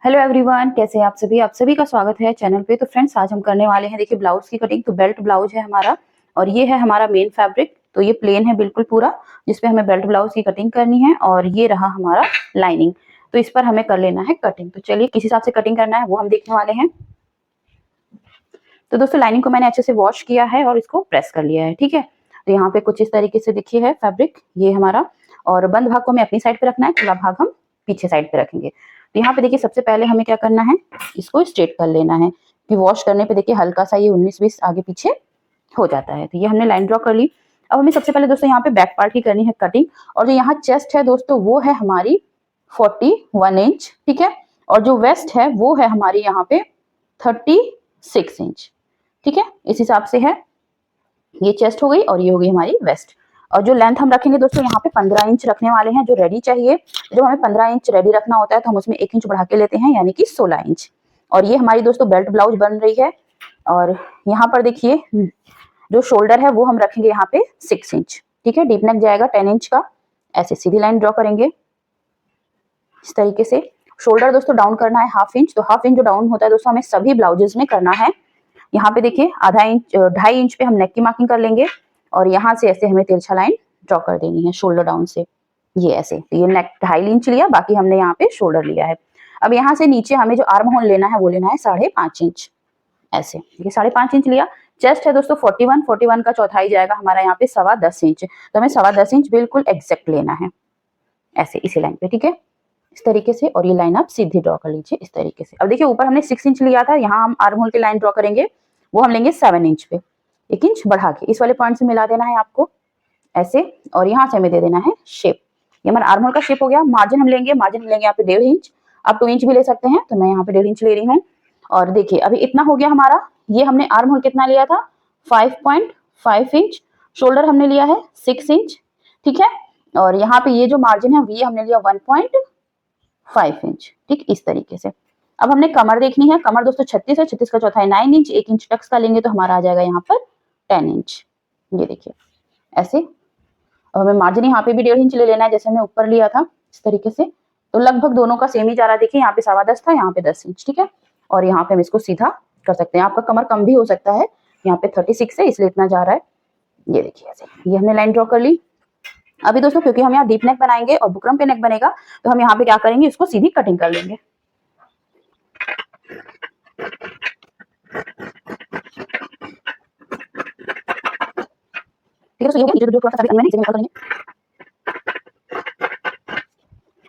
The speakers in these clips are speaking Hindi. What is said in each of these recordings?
हेलो एवरीवन, कैसे हैं आप सभी का स्वागत है चैनल पे। तो फ्रेंड्स, आज हम करने वाले हैं, देखिए, ब्लाउज की कटिंग। तो बेल्ट ब्लाउज है हमारा और ये है हमारा मेन फैब्रिक। तो ये प्लेन है बिल्कुल पूरा, जिसपे हमें बेल्ट ब्लाउज की कटिंग करनी है। और ये रहा हमारा लाइनिंग, तो इस पर हमें कर लेना है कटिंग। तो चलिए, किस हिसाब से कटिंग करना है वो हम देखने वाले हैं। तो दोस्तों, लाइनिंग को मैंने अच्छे से वॉश किया है और इसको प्रेस कर लिया है, ठीक है। तो यहाँ पे कुछ इस तरीके से देखिए है फैब्रिक ये हमारा। और बंद भाग को हमें अपनी साइड पे रखना है, खुला भाग हम पीछे साइड पे रखेंगे। तो यहाँ पे देखिए, सबसे पहले हमें क्या करना है, इसको स्ट्रेट कर लेना है। कि वॉश करने पे देखिए हल्का सा ये 19-20 आगे पीछे हो जाता है। तो ये हमने लाइन ड्रॉ कर ली। अब हमें सबसे पहले दोस्तों यहाँ पे बैक पार्ट की करनी है कटिंग। और जो यहाँ चेस्ट है दोस्तों, वो है हमारी 41 इंच, ठीक है। और जो वेस्ट है वो है हमारी यहाँ पे 36 इंच, ठीक है। इस हिसाब से है, ये चेस्ट हो गई और ये हो गई हमारी वेस्ट। और जो लेंथ हम रखेंगे दोस्तों, यहाँ पे 15 इंच रखने वाले हैं। जो रेडी चाहिए, जब हमें 15 इंच रेडी रखना होता है तो हम उसमें 1 इंच बढ़ा के लेते हैं, यानी कि 16 इंच। और ये हमारी दोस्तों बेल्ट ब्लाउज बन रही है। और यहाँ पर देखिए, जो शोल्डर है वो हम रखेंगे यहाँ पे 6 इंच, ठीक है। डीप नेक जाएगा 10 इंच का। ऐसे सीधी लाइन ड्रॉ करेंगे इस तरीके से। शोल्डर दोस्तों डाउन करना है 1/2 इंच। तो 1/2 इंच जो डाउन होता है दोस्तों, हमें सभी ब्लाउजेस में करना है। यहाँ पे देखिए आधा इंच, 2.5 इंच पे हम नेक की मार्किंग कर लेंगे। और यहाँ से ऐसे हमें तिरछा लाइन ड्रॉ कर देनी है शोल्डर डाउन से, ये ऐसे। तो ये नेक 2.5 इंच लिया, बाकी हमने यहाँ पे शोल्डर लिया है। अब यहाँ से नीचे हमें जो आर्म होल लेना है वो लेना है 5.5 इंच, ऐसे। ये 5.5 इंच लिया। चेस्ट है दोस्तों 41 का चौथाई जाएगा हमारा यहाँ पे 10.25 इंच। तो हमें 10.25 इंच बिल्कुल एग्जैक्ट लेना है, ऐसे इसी लाइन पे, ठीक है, इस तरीके से। और ये लाइन आप सीधी ड्रॉ कर लीजिए इस तरीके से। अब देखिए, ऊपर हमने 6 इंच लिया था, यहाँ हम आर्म होल की लाइन ड्रॉ करेंगे, वो हम लेंगे 7 इंच पे। 1 इंच बढ़ा के इस वाले पॉइंट से मिला देना है आपको, ऐसे। और यहाँ से हमें दे देना है शेप। ये हमारा आर्म होल का शेप हो गया। मार्जिन हम लेंगे यहाँ पे 1.5 इंच। आप 2 इंच भी ले सकते हैं, तो मैं यहाँ पे 1.5 इंच ले रही हूँ। और देखिए, अभी इतना हो गया हमारा। ये हमने आर्म होल कितना लिया था, 5.5 इंच। शोल्डर हमने लिया है 6 इंच, ठीक है। और यहाँ पे ये जो मार्जिन है ये हमने लिया 1.5 इंच, ठीक, इस तरीके से। अब हमने कमर देखनी है। कमर दोस्तों 36 है, 36 का चौथाई 9 इंच। 1 इंच टक्स का लेंगे तो हमारा आ जाएगा यहाँ पर 10 इंच, ये देखिए ऐसे। अब हमें मार्जिन यहाँ पे भी 1.5 इंच ले लेना है, जैसे हमने ऊपर लिया था, इस तरीके से। तो लगभग दोनों का सेम ही जा रहा है। देखिए, यहाँ पे 10.25 था, यहाँ पे 10 इंच, ठीक है। और यहाँ पे हम इसको सीधा कर सकते हैं। आपका कमर कम भी हो सकता है, यहाँ पे 36 है इसलिए इतना जा रहा है, ये देखिए ऐसे। ये हमने लाइन ड्रॉ कर ली। अभी दोस्तों, क्योंकि हम यहाँ डीप नेक बनाएंगे और बुकरम पे नेक बनेगा, तो हम यहाँ पे क्या करेंगे, इसको सीधी कटिंग कर लेंगे। ठीक है, तो ये हो गया। जो थोड़ा सा मैंने इसे निकाल करेंगे।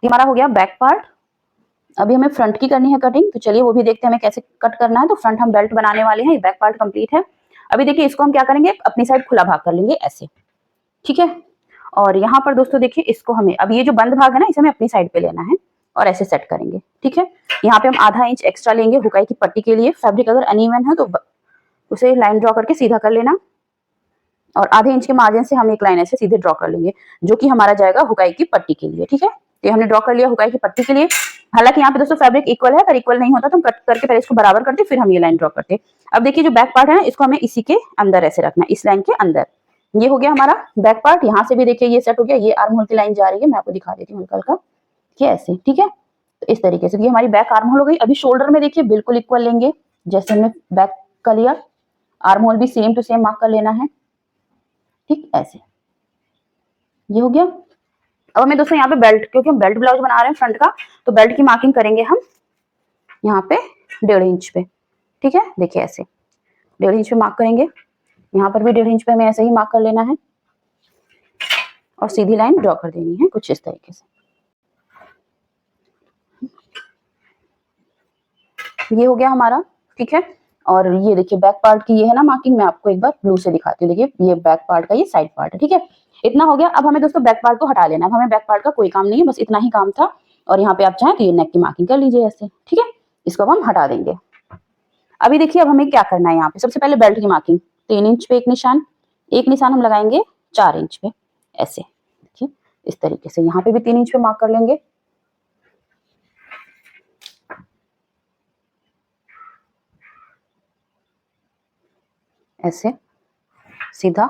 ये हमारा हो गया बैक पार्ट। अभी हमें फ्रंट की करनी है कटिंग, तो चलिए वो भी देखते हैं हमें कैसे कट करना है। तो फ्रंट हम बेल्ट बनाने वाले हैं, ये बैक पार्ट कंप्लीट है। अभी देखिए, इसको हम क्या करेंगे, अपनी साइड खुला भाग कर लेंगे ऐसे, ठीक है। और यहाँ पर दोस्तों देखिए, इसको हमें, अब ये जो बंद भाग है ना, इसे हमें अपनी साइड पे लेना है और ऐसे सेट करेंगे, ठीक है। यहाँ पे हम आधा इंच एक्स्ट्रा लेंगे हुकाई की पट्टी के लिए। फैब्रिक अगर अनइवन है तो उसे लाइन ड्रॉ करके सीधा कर लेना। और आधे इंच के मार्जिन से हम एक लाइन ऐसे सीधे ड्रॉ कर लेंगे, जो कि हमारा जाएगा हुकाई की पट्टी के लिए, ठीक है। तो हमने ड्रॉ कर लिया हुकाई की पट्टी के लिए। हालांकि यहाँ पे दोस्तों फैब्रिक इक्वल है, अगर इक्वल नहीं होता तो हम कट करके पहले इसको बराबर करते, फिर हम ये लाइन ड्रॉ करते। अब देखिए, जो बैक पार्ट है ना, इसको हमें इसी के अंदर ऐसे रखना है, इस लाइन के अंदर। ये हो गया हमारा बैक पार्ट। यहाँ से भी देखिए ये सेट हो गया। ये आर्म होल की लाइन जा रही है, मैं आपको दिखा देती हूँ हल्का हल्का, ये ऐसे, ठीक है। तो इस तरीके से ये हमारी बैक आर्म होल हो गई। अभी शोल्डर में देखिए बिल्कुल इक्वल लेंगे, जैसे हमने बैक का लिया। आर्म होल भी सेम टू सेम मार्क कर लेना है, ठीक, ऐसे। ये हो गया। अब हमें दोस्तों यहाँ पे बेल्ट, क्योंकि हम बेल्ट ब्लाउज बना रहे हैं फ्रंट का, तो बेल्ट की मार्किंग करेंगे हम यहाँ पे 1.5 इंच पे, ठीक है। देखिए ऐसे 1.5 इंच पे मार्क करेंगे। यहाँ पर भी 1.5 इंच पे हमें ऐसे ही मार्क कर लेना है और सीधी लाइन ड्रॉ कर देनी है कुछ इस तरीके से। ये हो गया हमारा, ठीक है। और ये देखिए बैक पार्ट की ये है ना मार्किंग, मैं आपको एक बार ब्लू से दिखाती हूँ। देखिए ये बैक पार्ट का ये साइड पार्ट है, ठीक है। इतना हो गया। अब हमें दोस्तों बैक पार्ट को हटा लेना है। अब हमें बैक पार्ट का कोई काम नहीं है, बस इतना ही काम था। और यहाँ पे आप चाहें तो ये नेक की मार्किंग कर लीजिए ऐसे, ठीक है। इसको अब हम हटा देंगे। अभी देखिए, अब हमें क्या करना है, यहाँ पे सबसे पहले बेल्ट की मार्किंग 3 इंच पे एक निशान हम लगाएंगे 4 इंच पे, ऐसे देखिए इस तरीके से। यहाँ पे भी 3 इंच पे मार्क कर लेंगे, ऐसे सीधा।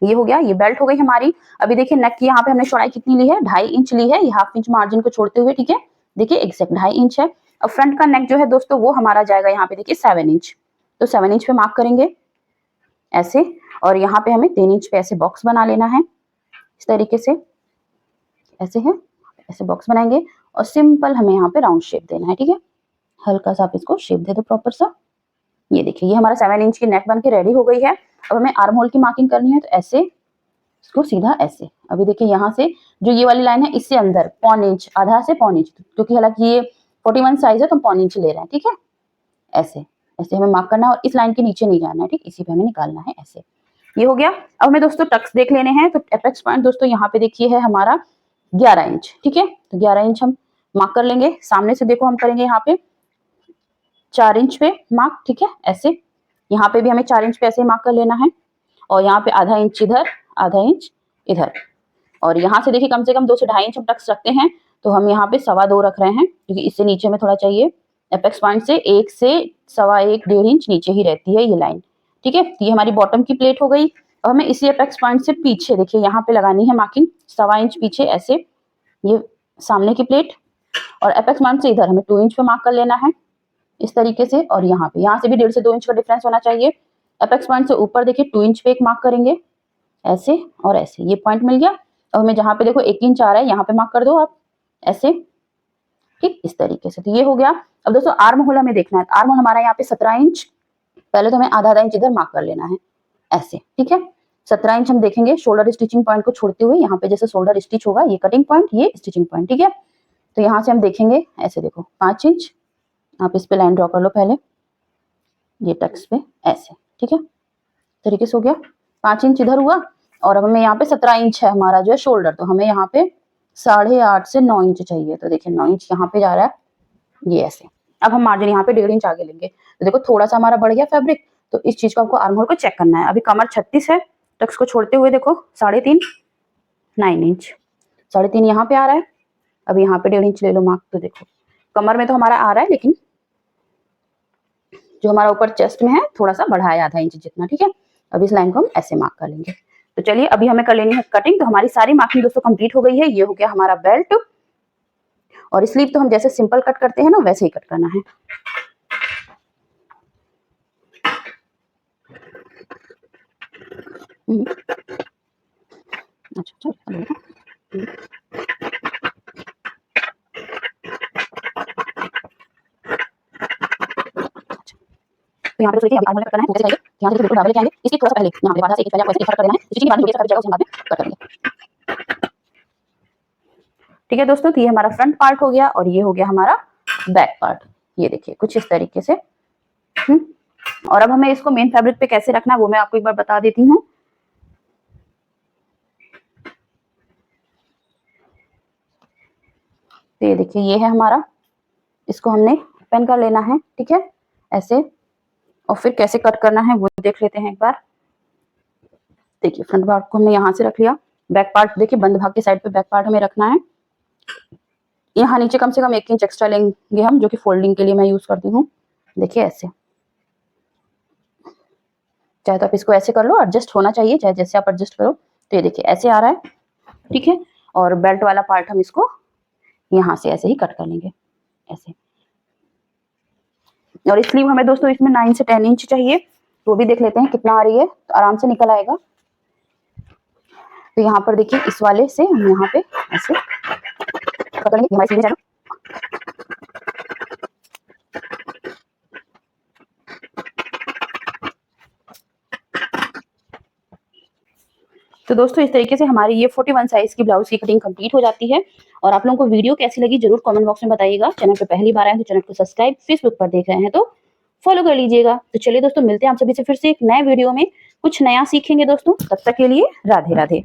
ये हो गया, ये बेल्ट हो गई हमारी। अभी देखिए नेक की यहाँ पे हमने चौड़ाई कितनी ली है, 2.5 इंच ली है, ये 1/2 इंच मार्जिन को छोड़ते हुए, ठीक है। देखिए एग्जैक्ट 2.5 इंच है। अब फ्रंट का नेक जो है दोस्तों वो हमारा जाएगा यहाँ पे देखिए 7 इंच, तो 7 इंच पे मार्क करेंगे ऐसे, और यहाँ पे हमें 3 इंच पे ऐसे बॉक्स बना लेना है इस तरीके से, ऐसे है, ऐसे बॉक्स बनाएंगे और सिंपल हमें यहाँ पे राउंड शेप देना है, ठीक है। हल्का सा आप इसको शेप दे दो प्रॉपर सा। ये देखिए ये हमारा 7 इंच की नेक बन के रेडी हो गई है। अब हमें आर्म होल की मार्किंग करनी है, तो ऐसे इसको सीधा ऐसे। अभी देखिए यहाँ से जो ये वाली लाइन है इससे अंदर 1/4 इंच, आधा से 1/4 इंच, क्योंकि हालांकि ये 41 साइज है तो 1/4 इंच ले रहे हैं, ठीक है। ऐसे ऐसे हमें मार्क करना है और इस लाइन के नीचे नहीं जाना है, ठीक, इसी पे हमें निकालना है ऐसे। ये हो गया। अब हमें दोस्तों टक्स देख लेने हैं, तो एपेक्स पॉइंट दोस्तों यहाँ पे देखिए है हमारा 11 इंच, ठीक है। तो 11 इंच हम मार्क कर लेंगे। सामने से देखो हम करेंगे यहाँ पे 4 इंच पे मार्क, ठीक है, ऐसे। यहाँ पे भी हमें 4 इंच पे ऐसे मार्क कर लेना है, और यहाँ पे आधा इंच इधर, आधा इंच इधर, और यहाँ से देखिए कम से कम 2 से 2.5 इंच हम टक्स रखते हैं, तो हम यहाँ पे 2.25 रख रहे हैं, क्योंकि इससे नीचे में थोड़ा चाहिए। एपेक्स पॉइंट से 1 से 1.25 1.5 इंच नीचे ही रहती है ये लाइन, ठीक है। ये हमारी बॉटम की प्लेट हो गई। अब हमें इसी एपेक्स पॉइंट से पीछे देखिए यहाँ पे लगानी है मार्किंग 1.25 इंच पीछे ऐसे, ये सामने की प्लेट, और एपेक्स पॉइंट से इधर हमें 2 इंच पे मार्क कर लेना है इस तरीके से, और यहाँ पे यहाँ से भी 1.5 से 2 इंच का डिफरेंस होना चाहिए। एपेक्स पॉइंट से ऊपर देखिए 2 इंच पे एक मार्क करेंगे ऐसे और ऐसे, ये पॉइंट मिल गया। अब हमें जहाँ पे देखो 1 इंच आ रहा है यहाँ पे मार्क कर दो आप ऐसे, ठीक, इस तरीके से। तो ये हो गया। अब दोस्तों आर्म होल हमें देखना है, आर्म होल हमारा यहाँ पे 17 इंच, पहले तो हमें आधा इंच इधर मार्क कर लेना है ऐसे, ठीक है। 17 इंच हम देखेंगे शोल्डर स्टिचिंग पॉइंट को छोड़ते हुए, यहाँ पे जैसे शोल्डर स्टिच होगा ये कटिंग पॉइंट, ये स्टिचिंग पॉइंट, ठीक है। तो यहाँ से हम देखेंगे ऐसे, देखो 5 इंच, आप इस पे लाइन ड्रॉ कर लो पहले, ये टक्स पे ऐसे, ठीक है, तरीके से हो गया। 5 इंच इधर हुआ, और अब हमें यहाँ पे 17 इंच है हमारा जो है शोल्डर, तो हमें यहाँ पे 8.5 से 9 इंच चाहिए। तो देखिए 9 इंच यहाँ पे जा रहा है, ये ऐसे। अब हम मार्जिन यहाँ पे 1.5 इंच आगे लेंगे, तो देखो थोड़ा सा हमारा बढ़ गया फैब्रिक, तो इस चीज को आपको आर्म होल को चेक करना है। अभी कमर 36 है, टक्स को छोड़ते हुए देखो 3.5 9 इंच, 3.5 यहाँ पे आ रहा है। अब यहाँ पे 1.5 इंच ले लो मार्क, तो देखो कमर में तो हमारा आ रहा है, लेकिन जो हमारा ऊपर चेस्ट में है थोड़ा सा बढ़ा है आधा इंच जितना, ठीक है। अब इस लाइन को हम ऐसे मार्क कर लेंगे। तो चलिए अभी हमें कर लेनी है कटिंग। तो हमारी सारी मार्किंग दोस्तों कंप्लीट हो गई है। ये हो गया हमारा बेल्ट, और स्लीव तो हम जैसे सिंपल कट करते हैं ना वैसे ही कट करना है। अच्छा तो यहाँ पे देखिए आर्म होल कट करना है, कैसे करेंगे, यहाँ से बिल्कुल बराबर लेके आएंगे, इसके थोड़ा सा पहले यहाँ पे आधा से 1 इंच पहले आपको ऐसे कट कर देना है, स्टिचिंग के बाद जो बेस का जाएगा उसे बाद में कट करेंगे। ठीक है दोस्तों, तो ये हमारा फ्रंट पार्ट हो गया, और ये हो गया हमारा बैक पार्ट। ये देखिए कुछ इस तरीके से। और अब हमें इसको मेन फैब्रिक पे कैसे रखना है वो मैं आपको एक बार बता देती हूँ। तो ये देखिए ये है हमारा, इसको हमने ओपन कर लेना है, ठीक है, ऐसे। और फिर कैसे कट करना है वो देख लेते हैं एक बार। देखिए फ्रंट पार्ट को हमने यहाँ से रख लिया, बैक पार्ट देखिए बंद भाग के साइड पे बैक पार्ट हमें रखना है। यहाँ नीचे कम से कम 1 इंच एक्स्ट्रा लेंगे हम, जो कि फोल्डिंग के लिए मैं यूज करती हूँ। देखिए ऐसे, चाहे तो आप इसको ऐसे कर लो, एडजस्ट होना चाहिए, चाहे जैसे आप एडजस्ट करो। तो ये देखिए ऐसे आ रहा है, ठीक है। और बेल्ट वाला पार्ट हम इसको यहाँ से ऐसे ही कट कर लेंगे ऐसे। और स्लीव हमें दोस्तों इसमें 9 से 10 इंच चाहिए, तो वो भी देख लेते हैं कितना आ रही है, तो आराम से निकल आएगा। तो यहाँ पर देखिए इस वाले से हम यहाँ पे ऐसे पकड़ेंगे, हमारी स्लीव है। तो दोस्तों इस तरीके से हमारी ये 41 साइज की ब्लाउज की कटिंग कंप्लीट हो जाती है। और आप लोगों को वीडियो कैसी लगी जरूर कमेंट बॉक्स में बताइएगा। चैनल पे पहली बार आए हैं तो चैनल को सब्सक्राइब, फेसबुक पर देख रहे हैं तो फॉलो कर लीजिएगा। तो चलिए दोस्तों मिलते हैं आप सभी से फिर से एक नए वीडियो में, कुछ नया सीखेंगे दोस्तों। तब तक के लिए राधे राधे।